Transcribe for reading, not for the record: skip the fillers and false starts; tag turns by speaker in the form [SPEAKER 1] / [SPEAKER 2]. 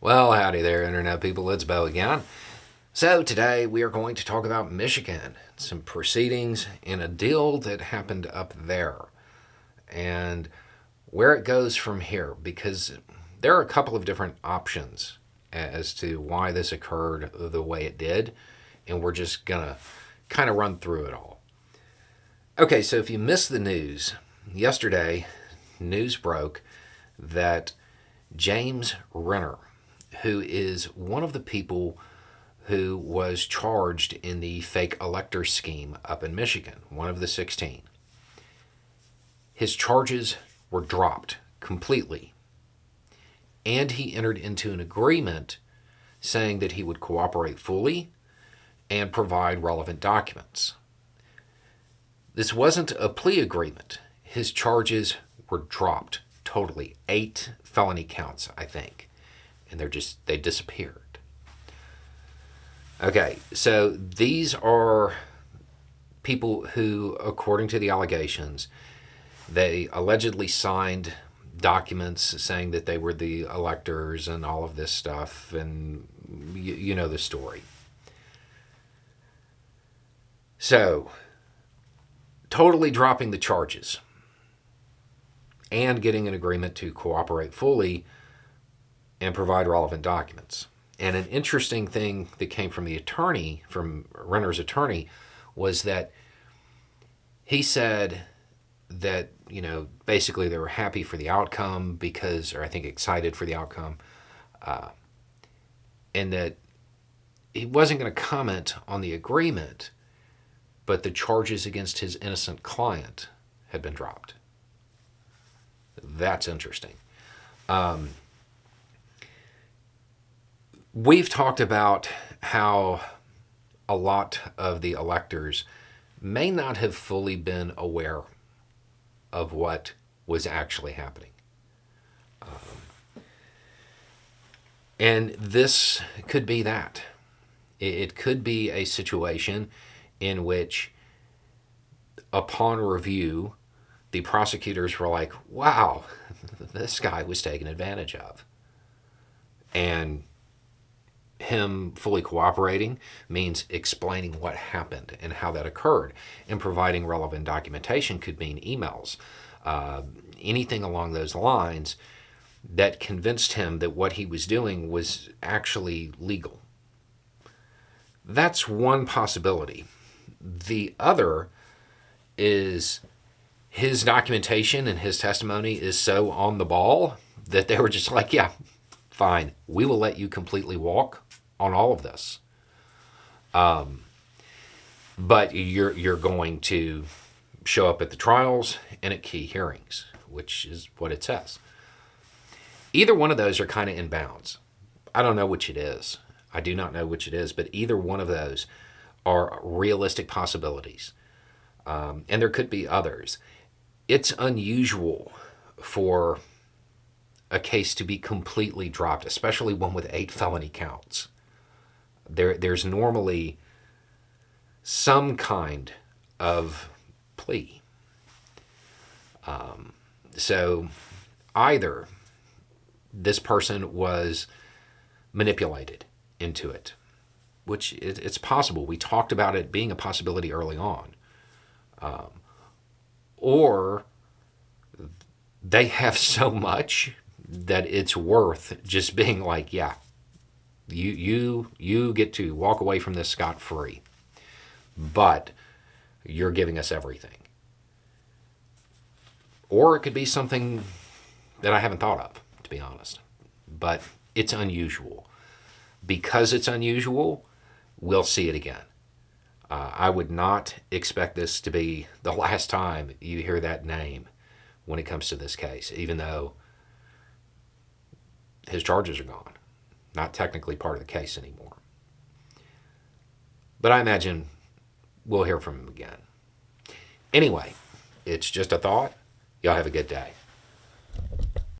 [SPEAKER 1] Well, howdy there, Internet people. It's Bo again. So, today we are going to talk about Michigan, some proceedings, and a deal that happened up there, and where it goes from here, because there are a couple of different options as to why this occurred the way it did, and we're just going to kind of run through it all. Okay, so if you missed the news, yesterday, news broke that James Renner, who is one of the people who was charged in the fake elector scheme up in Michigan, one of the 16. His charges were dropped completely, and he entered into an agreement saying that he would cooperate fully and provide relevant documents. This wasn't a plea agreement. His charges were dropped totally. 8 felony counts, I think. And they disappeared. Okay, so these are people who, according to the allegations, they allegedly signed documents saying that they were the electors and all of this stuff, and you know the story. So, totally dropping the charges and getting an agreement to cooperate fully and provide relevant documents. And an interesting thing that came from the attorney, from Renner's attorney, was that he said that, basically they were happy for the outcome or I think excited for the outcome, and that he wasn't going to comment on the agreement, but the charges against his innocent client had been dropped. That's interesting. We've talked about how a lot of the electors may not have fully been aware of what was actually happening. And this could be that. It could be a situation in which, upon review, the prosecutors were like, wow, this guy was taken advantage of. And him fully cooperating means explaining what happened and how that occurred, and providing relevant documentation could mean emails, anything along those lines that convinced him that what he was doing was actually legal. That's one possibility. The other is his documentation and his testimony is so on the ball that they were just like, yeah, fine, we will let you completely walk on all of this. But you're going to show up at the trials and at key hearings, which is what it says. Either one of those are kind of in bounds. I don't know which it is. I do not know which it is, but either one of those are realistic possibilities. And there could be others. It's unusual for a case to be completely dropped, especially one with 8 felony counts. There's normally some kind of plea. So either this person was manipulated into it, which it's possible. We talked about it being a possibility early on. Or they have so much that it's worth just being like, yeah, you get to walk away from this scot-free, but you're giving us everything. Or it could be something that I haven't thought of, to be honest. But it's unusual. Because it's unusual, we'll see it again. I would not expect this to be the last time you hear that name when it comes to this case, even though his charges are gone. Not technically part of the case anymore. But I imagine we'll hear from him again. Anyway, it's just a thought. Y'all have a good day.